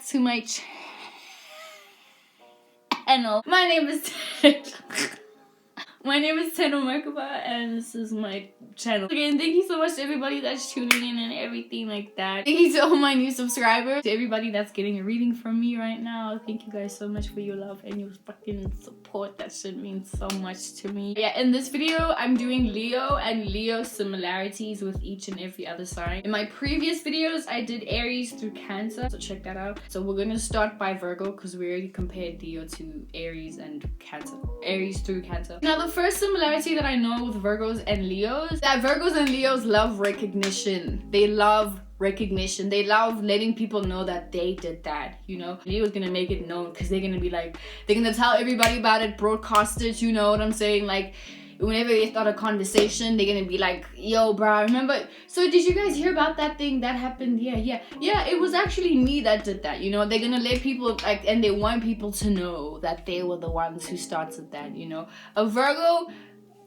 to my channel. My name is Teno Merkaba, and this is my channel. Again, thank you so much to everybody that's tuning in and everything like that. Thank you to all my new subscribers, to everybody that's getting a reading from me right now. Thank you guys so much for your love and your fucking support. That shit means so much to me. Yeah, in this video, I'm doing Leo and Leo similarities with each and every other sign. In my previous videos, I did Aries through Cancer, so check that out. So we're gonna start by Virgo because we already compared Leo to Aries and Cancer. Aries through Cancer. Now, the first similarity that I know with Virgos and Leos, that Virgos and Leos love recognition. They love recognition. They love letting people know that they did that, you know. Leo's gonna make it known because they're gonna be like, they're gonna tell everybody about it, broadcast it, you know what I'm saying? Like, whenever they start a conversation, they're gonna be like, yo, bro, remember, so did you guys hear about that thing that happened? Yeah, it was actually me that did that, you know. They're gonna let people, like, and they want people to know that they were the ones who started that, you know. A Virgo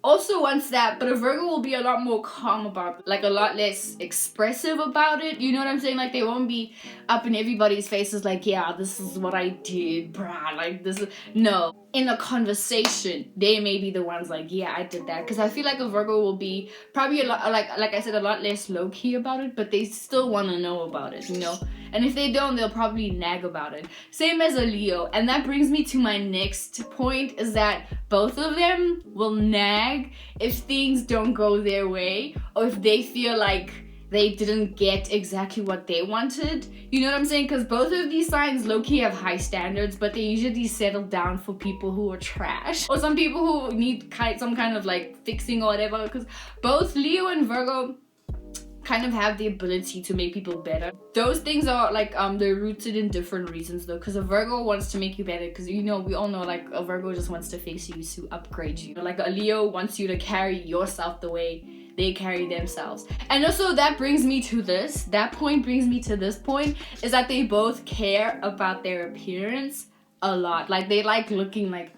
also wants that, but a Virgo will be a lot more calm about it, like a lot less expressive about it, you know what I'm saying? Like, they won't be up in everybody's faces like, yeah, this is what I did, brah, like, this is, no. In a conversation, they may be the ones like, yeah, I did that, because I feel like a Virgo will be probably a lot, like I said, a lot less low-key about it, but they still want to know about it, you know? And if they don't, they'll probably nag about it. Same as a Leo. And that brings me to my next point, is that both of them will nag if things don't go their way, or if they feel like they didn't get exactly what they wanted. You know what I'm saying? Because both of these signs low-key have high standards, but they usually settle down for people who are trash, or some people who need some kind of like fixing or whatever. Because both Leo and Virgo kind of have the ability to make people better. Those things are like they're rooted in different reasons though, because a Virgo wants to make you better, because, you know, we all know, like, a Virgo just wants to fix you, to upgrade you. Like, a Leo wants you to carry yourself the way they carry themselves. And also, that brings me to this, that point brings me to this point, is that they both care about their appearance a lot. Like, they like looking like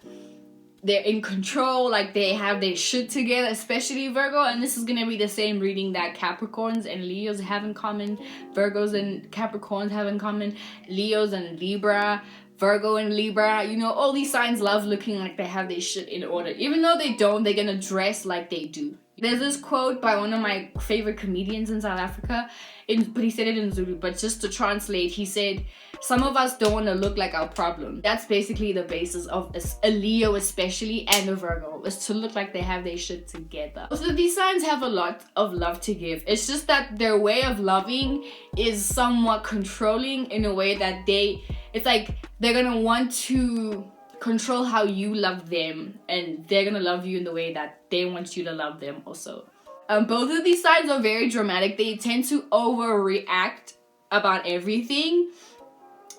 they're in control, like they have their shit together, especially Virgo. And this is gonna be the same reading that Capricorns and Leos have in common, Virgos and Capricorns have in common, Leos and Libra, Virgo and Libra, you know, all these signs love looking like they have their shit in order. Even though they don't, they're gonna dress like they do. There's this quote by one of my favorite comedians in South Africa, but he said it in Zulu, but just to translate, he said, some of us don't want to look like our problem. That's basically the basis of a Leo especially, and a Virgo, is to look like they have their shit together. So these signs have a lot of love to give. It's just that their way of loving is somewhat controlling, in a way that it's like they're gonna want to control how you love them, and they're gonna love you in the way that they want you to love them also. Both of these signs are very dramatic. They tend to overreact about everything.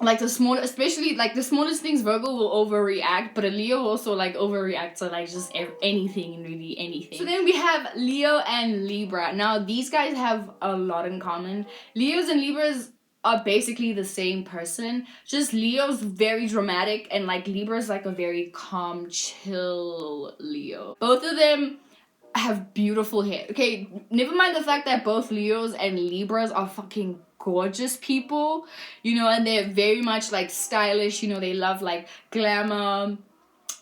Like especially like the smallest things, Virgo will overreact, but a Leo also like overreact to like just anything, and really anything. So then we have Leo and Libra. Now, these guys have a lot in common. Leos and Libras are basically the same person, just Leo's very dramatic, and like Libra's like a very calm, chill Leo. Both of them have beautiful hair. Okay, never mind the fact that both Leos and Libras are fucking gorgeous people, you know, and they're very much like stylish, you know, they love like glamour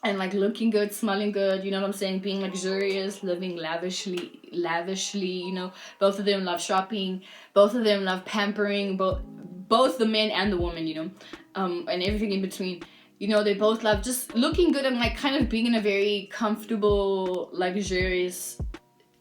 and like looking good, smelling good, you know what I'm saying, being luxurious, living lavishly, you know. Both of them love shopping, both of them love pampering, both the men and the woman, you know, and everything in between. You know, they both love just looking good and like kind of being in a very comfortable, luxurious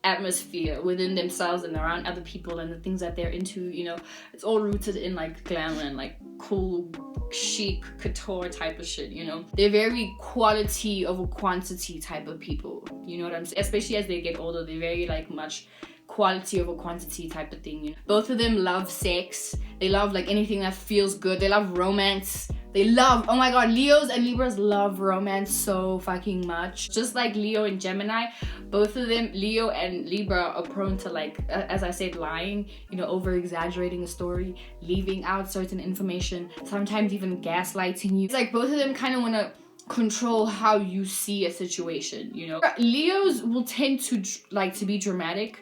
atmosphere within themselves and around other people and the things that they're into, you know. It's all rooted in like glamour and like cool, chic, couture type of shit, you know. They're very quality over quantity type of people, you know what I'm saying? Especially as they get older, they're very like much quality over quantity type of thing, you know. Both of them love sex. They love like anything that feels good. They love romance. They love, oh my god, Leos and Libras love romance so fucking much. Just like Leo and Gemini, both of them, Leo and Libra, are prone to like, as I said, lying, you know, over exaggerating a story, leaving out certain information, sometimes even gaslighting you. It's like both of them kind of want to control how you see a situation, you know. Leos will tend to like to be dramatic,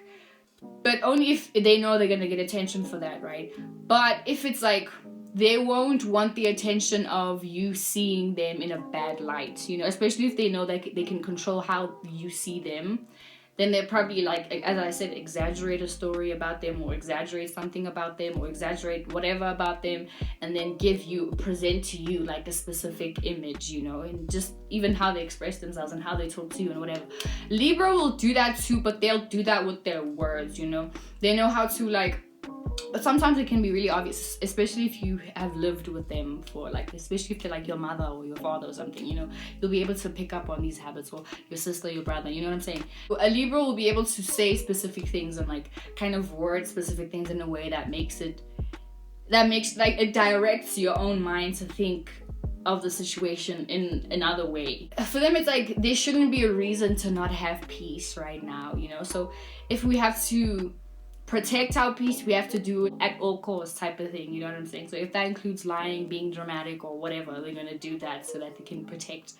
but only if they know they're gonna get attention for that, right? But if it's like they won't want the attention of you seeing them in a bad light, you know, especially if they know that they can control how you see them. Then they'll probably, like, as I said, exaggerate a story about them, or exaggerate something about them, or exaggerate whatever about them, and then present to you like a specific image, you know, and just even how they express themselves and how they talk to you and whatever. Libra will do that too, but they'll do that with their words, you know. They know how to, like, but sometimes it can be really obvious, especially if you have lived with them for, like, especially if they're like your mother or your father or something, you know, you'll be able to pick up on these habits, or your sister, your brother, you know what I'm saying? A Libra will be able to say specific things and, like, kind of word specific things in a way that makes like, it directs your own mind to think of the situation in another way. For them, it's like there shouldn't be a reason to not have peace right now, you know. So if we have to protect our peace, we have to do it at all costs, type of thing, you know what I'm saying? So if that includes lying, being dramatic, or whatever, they're gonna do that so that they can protect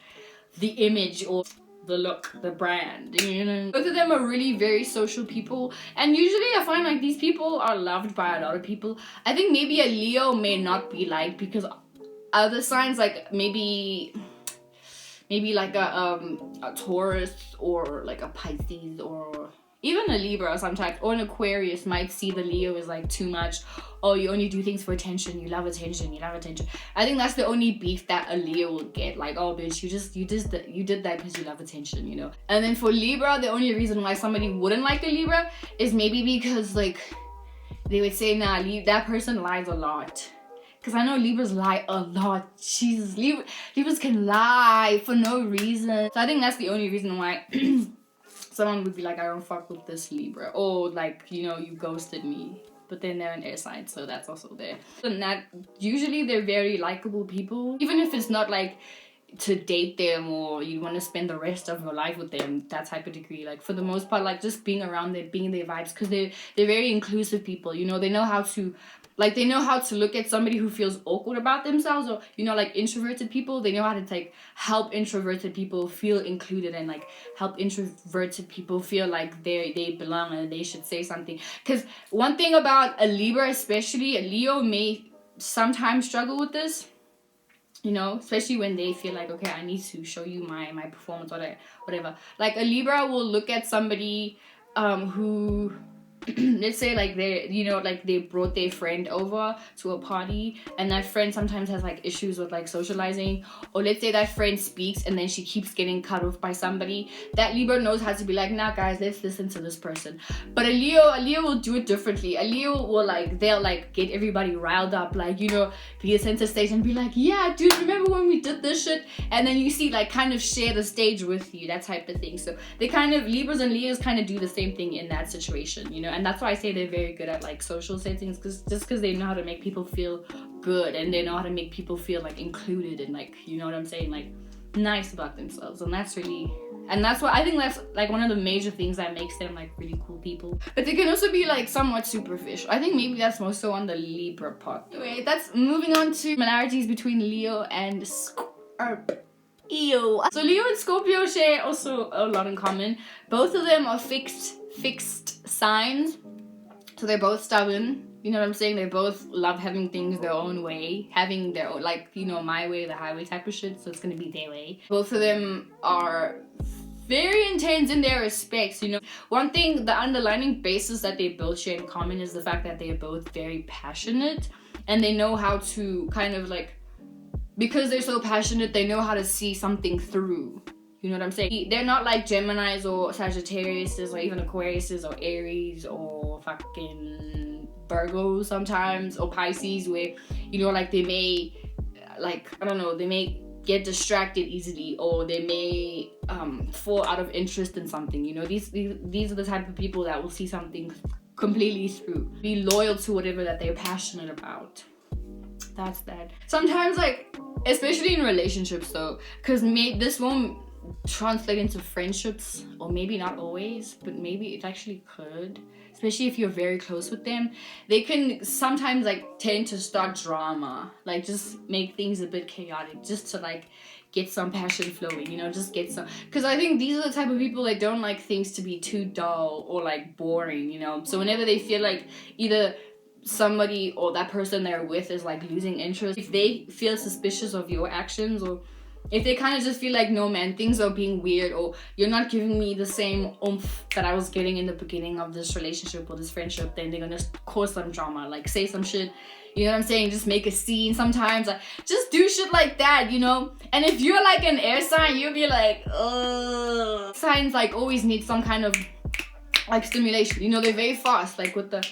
the image or the look, the brand, you know. Both of them are really very social people, and usually I find like these people are loved by a lot of people. I think maybe a Leo may not be liked because other signs, like maybe like a Taurus, or like a Pisces, or even a Libra sometimes, or an Aquarius might see the Leo as like too much. Oh, you only do things for attention, you love attention, you love attention. I think that's the only beef that a Leo will get. Like, oh bitch, you did that because you love attention, you know. And then for Libra, the only reason why somebody wouldn't like a Libra is maybe because, like, they would say, nah, that person lies a lot. Because I know Libras lie a lot. Jesus, Libras can lie for no reason. So I think that's the only reason why someone would be like, I don't fuck with this Libra. Or, like, you know, you ghosted me. But then they're an air sign, so that's also there. And that, usually they're very likable people. Even if it's not like to date them or you want to spend the rest of your life with them, that type of degree. Like, for the most part, like, just being around them, being in their vibes. Because they're very inclusive people, you know. They know how to... Like, they know how to look at somebody who feels awkward about themselves, or, you know, like introverted people. They know how to, like, help introverted people feel included, and, like, help introverted people feel like they belong and they should say something. Because one thing about a Libra, especially, a Leo may sometimes struggle with this, you know, especially when they feel like, okay, I need to show you my performance or whatever. Like, a Libra will look at somebody who... let's say, like, they, you know, like, they brought their friend over to a party, and that friend sometimes has, like, issues with, like, socializing. Or let's say that friend speaks and then she keeps getting cut off by somebody. That Libra knows how to be like, nah guys, let's listen to this person. But a Leo will do it differently. A Leo will, like, they'll, like, get everybody riled up, like, you know, be a center stage and be like, yeah dude, remember when we did this shit? And then you see, like, kind of share the stage with you, that type of thing. So they kind of, Libras and Leos kind of do the same thing in that situation, you know. And that's why I say they're very good at, like, social settings, because they know how to make people feel good, and they know how to make people feel, like, included, and, like, you know what I'm saying, like, nice about themselves. And that's what I think that's, like, one of the major things that makes them, like, really cool people. But they can also be, like, somewhat superficial. I think maybe that's more so on the Libra part. Anyway, that's moving on to similarities between Leo and Scorpio. So Leo and Scorpio share also a lot in common. Both of them are fixed signs. So they're both stubborn, you know what I'm saying? They both love having things their own way, having their own, like, you know, my way, the highway type of shit, so it's gonna be their way. Both of them are very intense in their respects, you know. One thing, the underlying basis that they both share in common is the fact that they are both very passionate, and they know how to kind of, like, because they're so passionate, they know how to see something through. You know what I'm saying? They're not like Geminis or Sagittarius or even Aquarius or Aries or fucking Virgo sometimes, or Pisces, where, you know, like, they may, like, I don't know, they may get distracted easily, or they may fall out of interest in something, you know. These are the type of people that will see something completely through, be loyal to whatever that they're passionate about. That's that. Sometimes, like, especially in relationships though, because this won't translate into friendships, or maybe not always, but maybe it actually could, especially if you're very close with them. They can sometimes, like, tend to start drama, like, just make things a bit chaotic, just to, like, get some passion flowing, you know, just get some, because I think these are the type of people that don't like things to be too dull or, like, boring, you know. So whenever they feel like either somebody or that person they're with is like losing interest, if they feel suspicious of your actions, or if they kind of just feel like, no man, things are being weird, or you're not giving me the same oomph that I was getting in the beginning of this relationship or this friendship, then they're gonna cause some drama, like say some shit, you know what I'm saying, just make a scene sometimes, like just do shit like that, you know. And if you're like an air sign, you'll be like, ugh. Signs like always need some kind of like stimulation, you know. They're very fast, like with the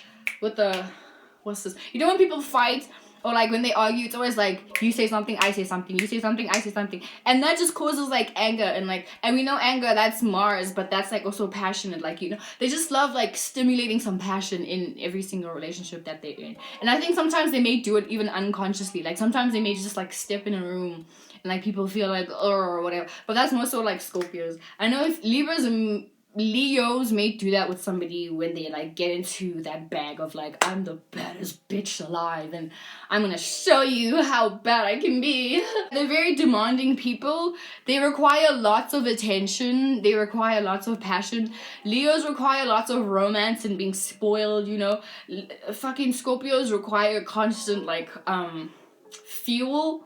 what's this, you know, when people fight or like when they argue, it's always like you say something, I say something, you say something, I say something, and that just causes like anger, and we know anger, that's Mars, but that's like also passionate, like, you know, they just love like stimulating some passion in every single relationship that they're in. And I think sometimes they may do it even unconsciously, like sometimes they may just like step in a room and like people feel like or whatever, but that's more so like Scorpios. I know if Libras and Leos may do that with somebody when they like get into that bag of like, I'm the baddest bitch alive and I'm gonna show you how bad I can be. They're very demanding people. They require lots of attention. They require lots of passion. Leos require lots of romance and being spoiled, you know. Fucking Scorpios require constant like fuel.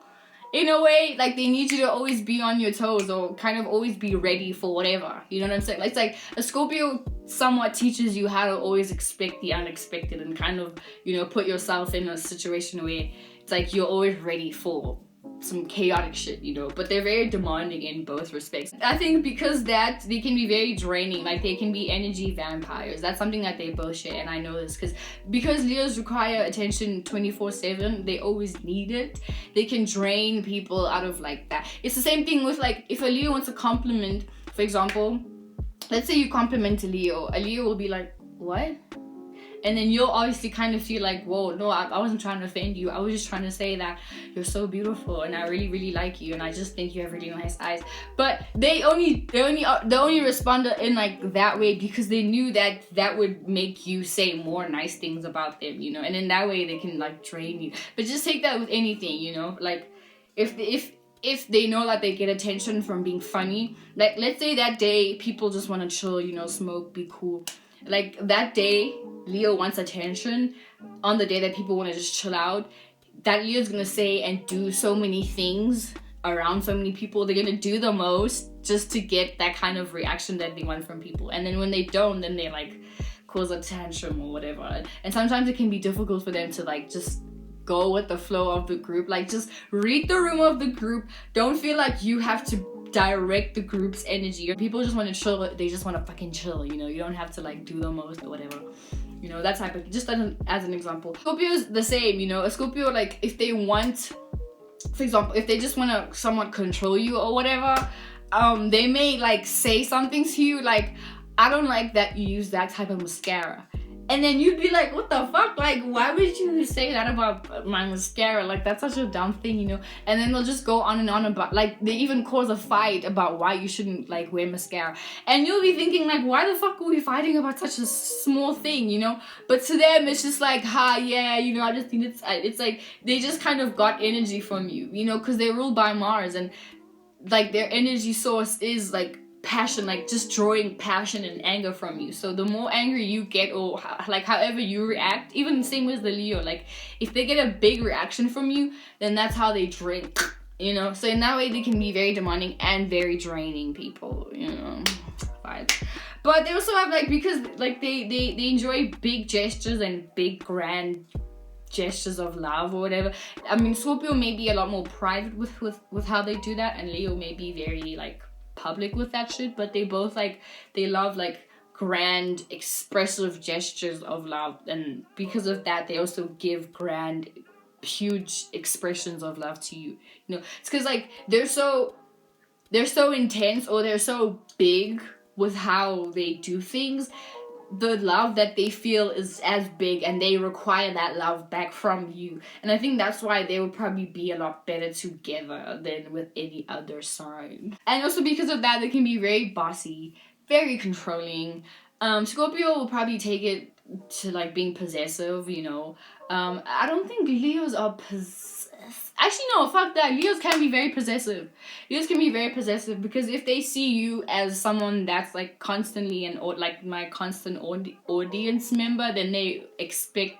In a way, like they need you to always be on your toes or kind of always be ready for whatever. You know what I'm saying? It's like a Scorpio somewhat teaches you how to always expect the unexpected and kind of, you know, put yourself in a situation where it's like you're always ready for some chaotic shit, you know. But they're very demanding in both respects. I think because that they can be very draining, like they can be energy vampires. That's something that they both share, and I know this because Leos require attention 24/7. They always need it. They can drain people out of like that. It's the same thing with like if a Leo wants a compliment, for example, let's say you compliment a Leo will be like, what? And then you'll obviously kind of feel like, whoa, no, I wasn't trying to offend you. I was just trying to say that you're so beautiful and I really, really like you and I just think you have really nice eyes. But they only respond in like that way because they knew that that would make you say more nice things about them, you know. And in that way they can like drain you. But just take that with anything, you know. Like if they know that they get attention from being funny, like let's say that day people just want to chill, you know, smoke, be cool. Like that day Leo wants attention, on the day that people want to just chill out, that Leo's gonna say and do so many things around so many people. They're gonna do the most just to get that kind of reaction that they want from people. And then when they don't, then they like cause a tantrum or whatever. And sometimes it can be difficult for them to like just go with the flow of the group. Like just read the room of the group. Don't feel like you have to direct the group's energy. People just want to chill, they just want to fucking chill, you know. You don't have to like do the most or whatever, you know, that type of, just as an example. Scorpio's the same, you know. A Scorpio, like if they want, for example, if they just want to somewhat control you or whatever, they may like say something to you like, I don't like that you use that type of mascara. And then you'd be like, what the fuck? Like, why would you say that about my mascara? Like, that's such a dumb thing, you know? And then they'll just go on and on about, like, they even cause a fight about why you shouldn't, like, wear mascara. And you'll be thinking, like, why the fuck are we fighting about such a small thing, you know? But to them, it's just like, yeah, you know, I just think it's like, they just kind of got energy from you, you know? Because they're ruled by Mars, and, like, their energy source is, like, passion, like just drawing passion and anger from you. So the more angry you get, or like however you react, even the same with the Leo, like if they get a big reaction from you, then that's how they drink, you know. So in that way they can be very demanding and very draining people, you know. But they also have like, because like they enjoy big gestures and big grand gestures of love or whatever. I mean, Scorpio may be a lot more private with how they do that, and Leo may be very like public with that shit. But they both like, they love like grand expressive gestures of love, and because of that they also give grand huge expressions of love to you, you know. It's because like they're so intense, or they're so big with how they do things. The love that they feel is as big, and they require that love back from you. And I think that's why they would probably be a lot better together than with any other sign. And also because of that, they can be very bossy, very controlling. Scorpio will probably take it to like being possessive, you know. I don't think Leos are actually, no, fuck that. Leos can be very possessive. Leos can be very possessive because if they see you as someone that's like constantly like my constant audience member, then they expect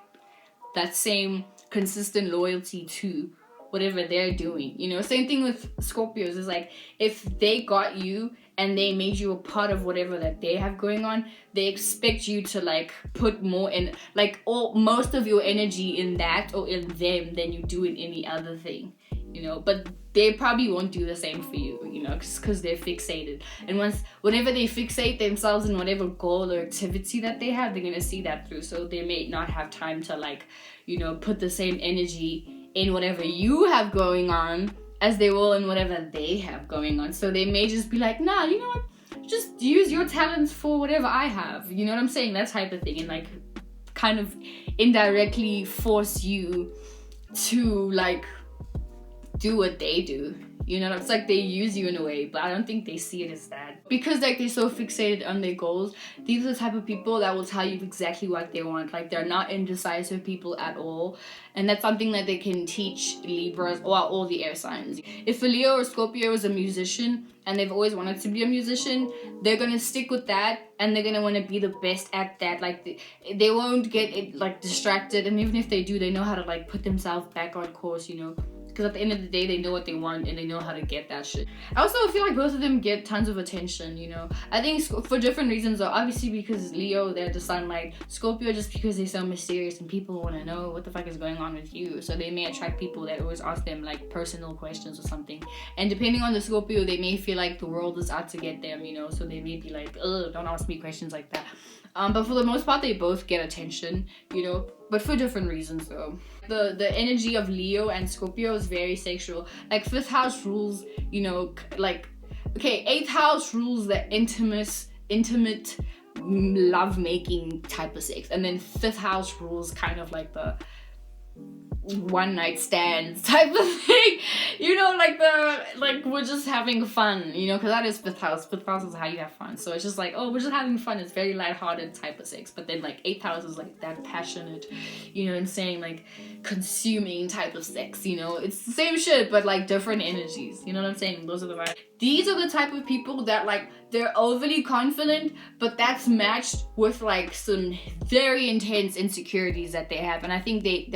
that same consistent loyalty to whatever they're doing, you know. Same thing with Scorpios. Is like, if they got you and they made you a part of whatever that they have going on, they expect you to like put more in, like, most of your energy in that or in them than you do in any other thing, you know. But they probably won't do the same for you, you know, because they're fixated. And whenever they fixate themselves in whatever goal or activity that they have, they're gonna see that through. So they may not have time to, like, you know, put the same energy in whatever you have going on as they will in whatever they have going on. So they may just be like, nah, you know what, just use your talents for whatever I have, you know what I'm saying, that type of thing. And like kind of indirectly force you to like do what they do, you know. It's like they use you in a way, but I don't think they see it as that, because like they're so fixated on their goals. These are the type of people that will tell you exactly what they want. Like, they're not indecisive people at all, and that's something that they can teach Libras or all the air signs. If a Leo or Scorpio is a musician and they've always wanted to be a musician, they're gonna stick with that, and they're gonna want to be the best at that. Like, they won't get like distracted, and even if they do, they know how to like put themselves back on course, you know. Because at the end of the day, they know what they want and they know how to get that shit. I also feel like both of them get tons of attention, you know. I think for different reasons though. Obviously because Leo, they're the sunlight. Scorpio, just because they're so mysterious and people want to know what the fuck is going on with you. So they may attract people that always ask them like personal questions or something. And depending on the Scorpio, they may feel like the world is out to get them, you know. So they may be like, ugh, don't ask me questions like that. But for the most part, they both get attention, you know, but for different reasons though. The energy of Leo and Scorpio is very sexual. Like, 5th house rules, you know, like, okay, 8th house rules the intimate love-making type of sex. And then 5th house rules kind of like the one night stands type of thing, you know, like we're just having fun, you know, because that is 5th house. 5th house is how you have fun. So it's just like, oh, we're just having fun. It's very lighthearted type of sex. But then like 8th house is like that passionate, you know what I'm saying, like consuming type of sex, you know. It's the same shit but like different energies, you know what I'm saying. Those are the vibes. These are the type of people that like, they're overly confident, but that's matched with like some very intense insecurities that they have. And I think they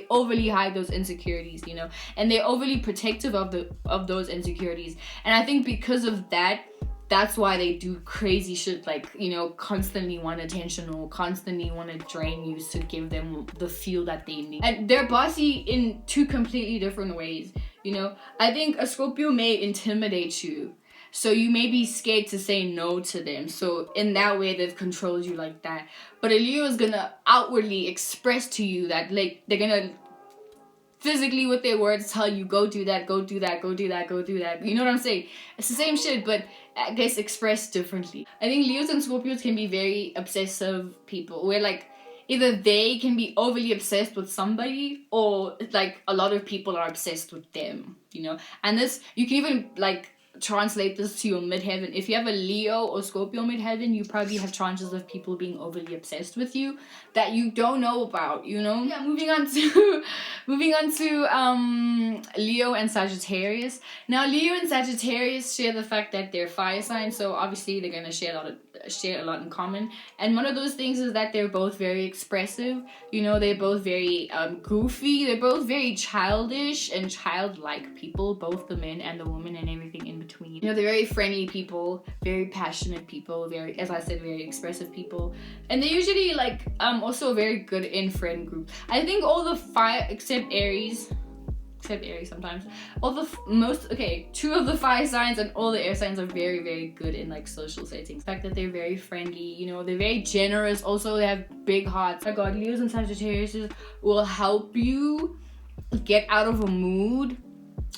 overly hide those insecurities, you know, and they're overly protective of those insecurities. And I think because of that, that's why they do crazy shit, like, you know, constantly want attention or constantly want to drain you to give them the feel that they need. And they're bossy in 2 completely different ways, you know. I think a Scorpio may intimidate you, so you may be scared to say no to them. So in that way, they've controlled you like that. But a Leo is gonna outwardly express to you that, like, they're gonna physically with their words tell you, go do that, go do that, go do that, go do that. You know what I'm saying? It's the same shit, but I guess expressed differently. I think Leos and Scorpios can be very obsessive people, where like either they can be overly obsessed with somebody, or like a lot of people are obsessed with them, you know. And this, you can even like translate this to your midheaven. If you have a Leo or Scorpio midheaven, you probably have tranches of people being overly obsessed with you that you don't know about, you know. Yeah, moving on to Leo and Sagittarius. Now Leo and Sagittarius share the fact that they're fire signs, so obviously they're gonna share a lot in common. And one of those things is that they're both very expressive, you know. They're both very goofy, they're both very childish and childlike people, both the men and the women and everything in between. You know, they're very friendly people, very passionate people, very, as I said, very expressive people. And they're usually like also very good in friend groups. I think all the fire, except Aries sometimes, two of the fire signs and all the air signs are very, very good in like social settings. The fact that they're very friendly, you know, they're very generous. Also, they have big hearts. Oh my god, Leos and Sagittarius will help you get out of a mood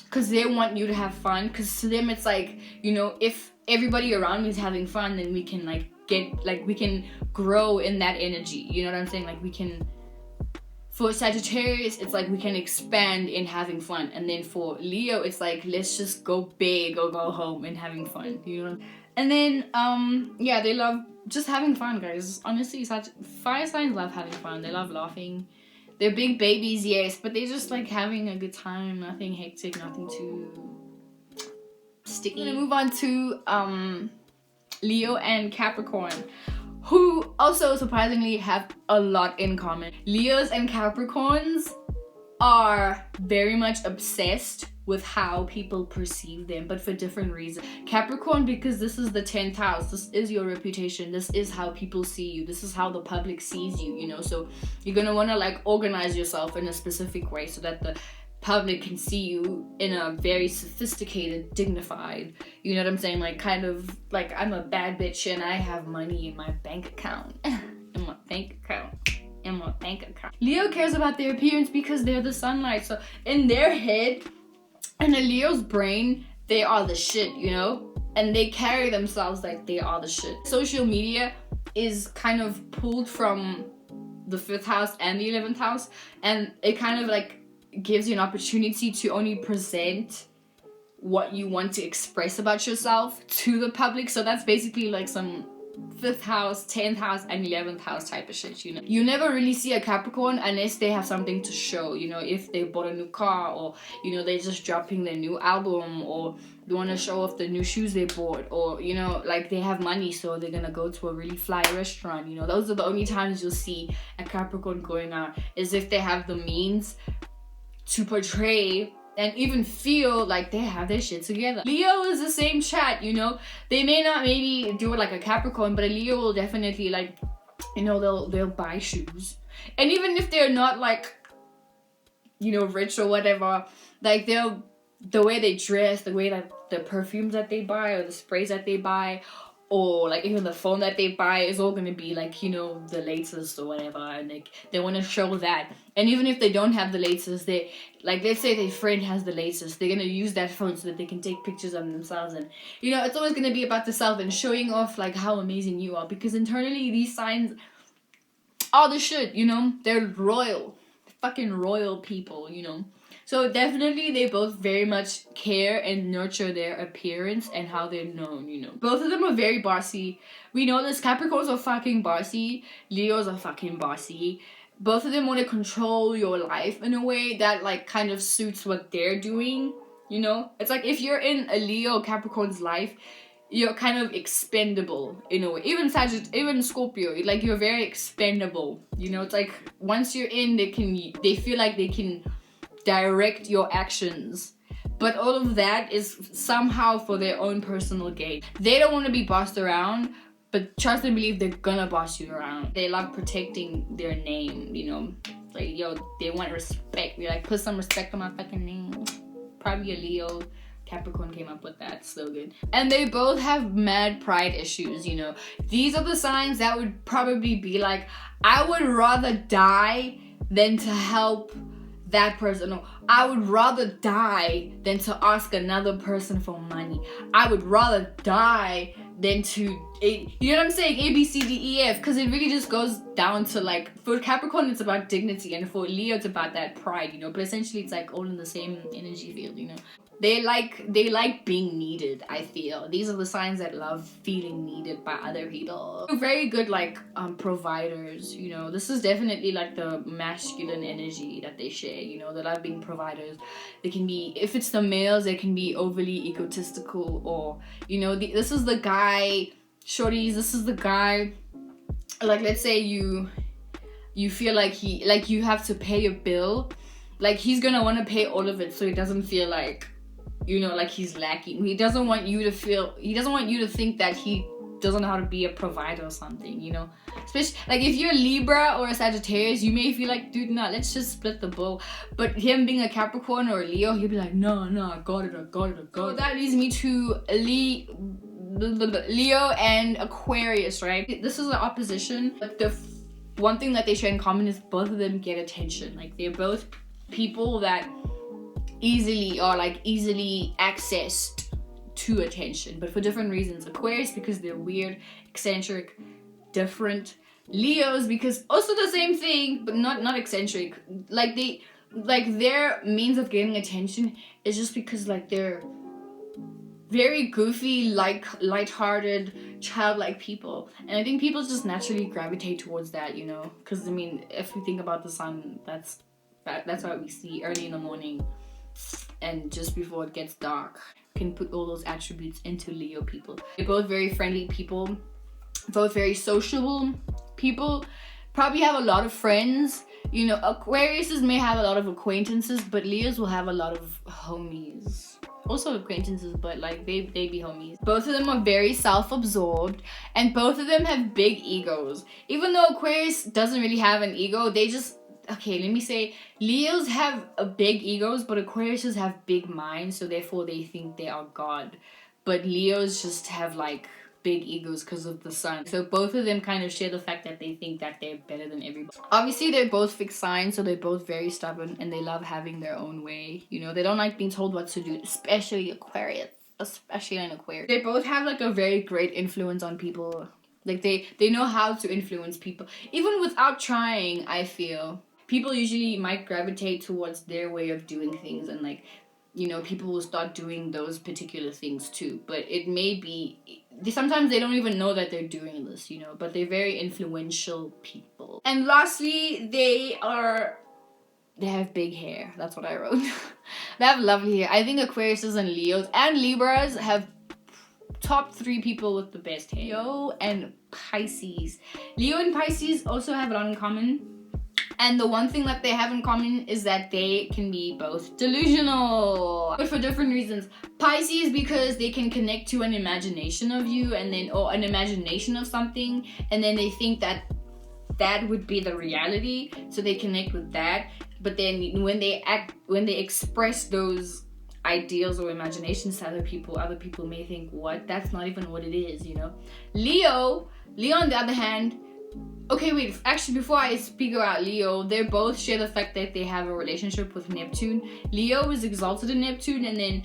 because they want you to have fun. Because to them, it's like, you know, if everybody around me is having fun, then we can we can grow in that energy. You know what I'm saying? Like, we can. For Sagittarius, it's like we can expand in having fun. And then for Leo, it's like, let's just go big or go home and having fun, you know? And then, yeah, they love just having fun, guys. Honestly, fire signs love having fun. They love laughing. They're big babies, yes, but they're just like having a good time. Nothing hectic, nothing too sticky. I'm gonna move on to Leo and Capricorn. who also surprisingly have a lot in common. Leos and Capricorns are very much obsessed with how people perceive them, but for different reasons. Capricorn, because this is the 10th house, this is your reputation, this is how people see you, this is how the public sees you, you know, so you're gonna want to like organize yourself in a specific way so that the public can see you in a very sophisticated, dignified, you know what I'm saying, like kind of like I'm a bad bitch and I have money in my bank account. In my bank account. Leo cares about their appearance because they're the sunlight, so in their head, in a Leo's brain, they are the shit, you know, and they carry themselves like they are the shit. Social media is kind of pulled from the 5th house and the 11th house, and it kind of like gives you an opportunity to only present what you want to express about yourself to the public. So that's basically like some 5th house, 10th house, and 11th house type of shit, you know. You never really see a Capricorn unless they have something to show, you know, if they bought a new car, or, you know, they're just dropping their new album, or they want to show off the new shoes they bought, or, you know, like they have money, so they're gonna go to a really fly restaurant, you know. Those are the only times you'll see a Capricorn going out, is if they have the means to portray and even feel like they have their shit together. Leo is the same chat, you know. They may not maybe do it like a Capricorn, but a Leo will definitely, like, you know, they'll buy shoes. And even if they're not like, you know, rich or whatever, like the way they dress, the way that the perfumes that they buy or the sprays that they buy, or like even the phone that they buy is all gonna be like, you know, the latest or whatever, and like they want to show that. And even if they don't have the latest, they, like, let's say their friend has the latest, they're gonna use that phone so that they can take pictures of themselves. And, you know, it's always gonna be about the self and showing off like how amazing you are, because internally these signs are the shit, you know. They're royal, fucking royal people, you know. So definitely they both very much care and nurture their appearance and how they're known, you know. Both of them are very bossy. We know this. Capricorns are fucking bossy. Leos are fucking bossy. Both of them want to control your life in a way that like kind of suits what they're doing, you know. It's like if you're in a Leo Capricorn's life, you're kind of expendable in a way. Even even Scorpio, like you're very expendable, you know. It's like once you're in, they feel like they can direct your actions, but all of that is somehow for their own personal gain. They don't want to be bossed around, but trust and believe they're gonna boss you around. They love protecting their name, you know, like, yo, they want respect. You're like, put some respect on my fucking name. Probably a Leo Capricorn came up with that slogan. And they both have mad pride issues, you know. These are the signs that would probably be like, I would rather die than to help that person. No, I would rather die than to ask another person for money. I would rather die than to, you know what I'm saying, A, B, C, D, E, F, because it really just goes down to like, for Capricorn it's about dignity, and for Leo it's about that pride, you know. But essentially it's like all in the same energy field, you know. They like being needed, I feel. These are the signs that love feeling needed by other people. They're very good, like, providers, you know. This is definitely, like, the masculine energy that they share, you know. They love being providers. They can be, if it's the males, they can be overly egotistical, or, you know, this is the guy, shorties, this is the guy, like, let's say you feel like you have to pay a bill. Like, he's gonna want to pay all of it so he doesn't feel like, you know, like he's lacking. He doesn't want you to think that he doesn't know how to be a provider or something, you know. Especially, like, if you're a Libra or a Sagittarius, you may feel like, dude, nah, let's just split the bill. But him being a Capricorn or a Leo, he'll be like, no, I got it. So that leads me to Leo and Aquarius, right? This is an opposition, but the one thing that they share in common is both of them get attention. Like, they're both people that easily accessed to attention, but for different reasons. Aquarius because they're weird, eccentric, different. Leos because also the same thing, but not eccentric. Like their means of getting attention is just because like they're very goofy, like lighthearted, childlike people, and I think people just naturally gravitate towards that, you know. Because I mean, if we think about the sun, that's what we see early in the morning and just before it gets dark. You can put all those attributes into Leo people. They're both very friendly people. both very sociable people, probably have a lot of friends. You know, Aquariuses may have a lot of acquaintances, but Leos will have a lot of homies. Also acquaintances, but like they be homies. Both of them are very self-absorbed, and both of them have big egos. Even though Aquarius doesn't really have an ego, they just, okay, let me say, Leos have a big egos, but Aquariuses have big minds, so therefore they think they are God. But Leos just have like big egos because of the sun. So both of them kind of share the fact that they think that they're better than everybody. Obviously, they're both fixed signs, so they're both very stubborn, and they love having their own way. You know, they don't like being told what to do, especially Aquarius. Especially an Aquarius. They both have like a very great influence on people. Like they know how to influence people. Even without trying, I feel. People usually might gravitate towards their way of doing things, and like, you know, people will start doing those particular things too. But it may be, sometimes they don't even know that they're doing this, you know, but they're very influential people. And lastly, they have big hair. That's what I wrote. They have lovely hair. I think Aquariuses and Leos and Libras have top 3 people with the best hair. Leo and Pisces. Leo and Pisces also have a lot in common. And the one thing that they have in common is that they can be both delusional, but for different reasons. Pisces, because they can connect to an imagination of you, and then, or an imagination of something, and then they think that that would be the reality, so they connect with that. But then when they express those ideals or imaginations to other people may think, what? That's not even what it is, you know? Leo on the other hand, okay, wait, actually, before I speak about Leo, they both share the fact that they have a relationship with Neptune. Leo is exalted in Neptune, and then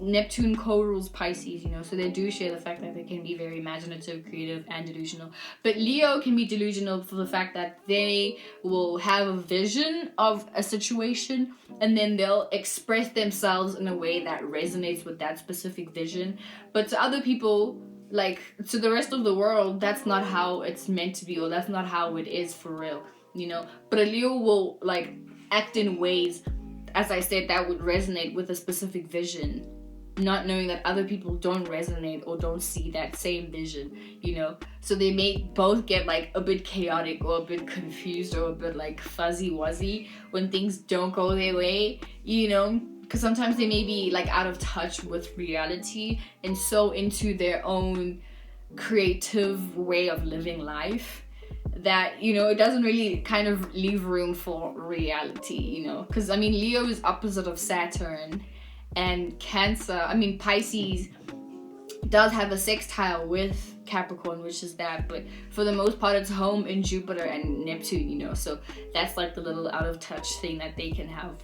Neptune co-rules Pisces, you know, so they do share the fact that they can be very imaginative, creative, and delusional. But Leo can be delusional for the fact that they will have a vision of a situation, and then they'll express themselves in a way that resonates with that specific vision. But to other people, like, to the rest of the world, that's not how it's meant to be, or that's not how it is for real, you know? But a Leo will, like, act in ways, as I said, that would resonate with a specific vision, not knowing that other people don't resonate or don't see that same vision, you know? So they may both get, like, a bit chaotic or a bit confused or a bit, like, fuzzy-wuzzy when things don't go their way, you know? Because sometimes they may be, like, out of touch with reality and so into their own creative way of living life that, you know, it doesn't really kind of leave room for reality, you know? Because, I mean, Leo is opposite of Saturn, and Pisces does have a sextile with Capricorn, which is that, but for the most part, it's home in Jupiter and Neptune, you know? So that's, like, the little out of touch thing that they can have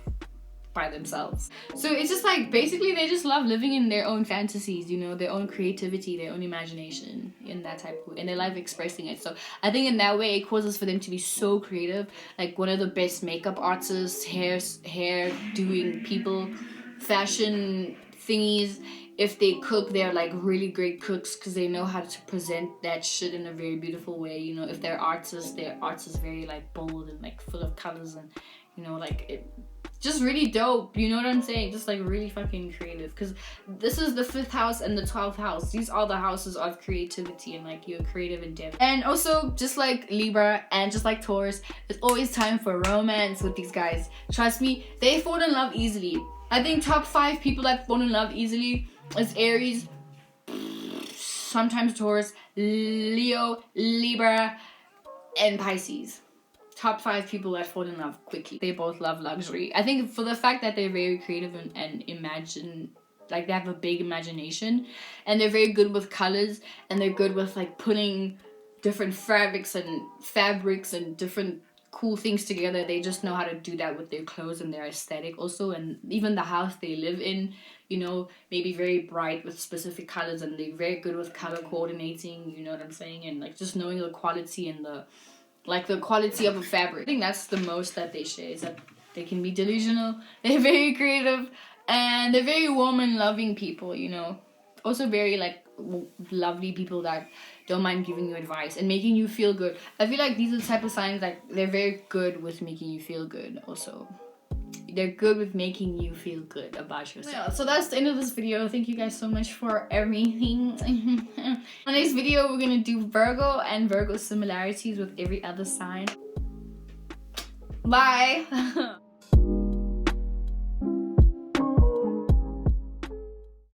by themselves. So it's just like, basically they just love living in their own fantasies, you know, their own creativity, their own imagination, in that type of way, and they love expressing it. So I think in that way it causes for them to be so creative, like one of the best makeup artists, hair doing people, fashion thingies. If they cook, they're like really great cooks because they know how to present that shit in a very beautiful way, you know. If they're artists, their art is very like bold and like full of colors, and you know, like it just really dope, you know what I'm saying? Just like really fucking creative, because this is the 5th house and the 12th house. These are the houses of creativity and like your creative endeavor. And also, just like Libra and just like Taurus, there's always time for romance with these guys. Trust me, they fall in love easily. I think top 5 people that fall in love easily is Aries, sometimes Taurus, Leo, Libra, and Pisces. Top 5 people that fall in love quickly. They both love luxury. I think for the fact that they're very creative and imagine, like they have a big imagination, and they're very good with colors, and they're good with like putting different fabrics and different cool things together. They just know how to do that with their clothes and their aesthetic also, and even the house they live in, you know, maybe very bright with specific colors, and they're very good with color coordinating, you know what I'm saying, and like just knowing the quality and the quality of a fabric. I think that's the most that they share, is that they can be delusional, they're very creative, and they're very warm and loving people, you know. Also very like lovely people that don't mind giving you advice and making you feel good. I feel like these are the type of signs that they're very good with making you feel good also. they're good with making you feel good about yourself. Yeah, so that's the end of this video. Thank you guys so much for everything. On the next video, we're gonna do Virgo and Virgo similarities with every other sign. Bye.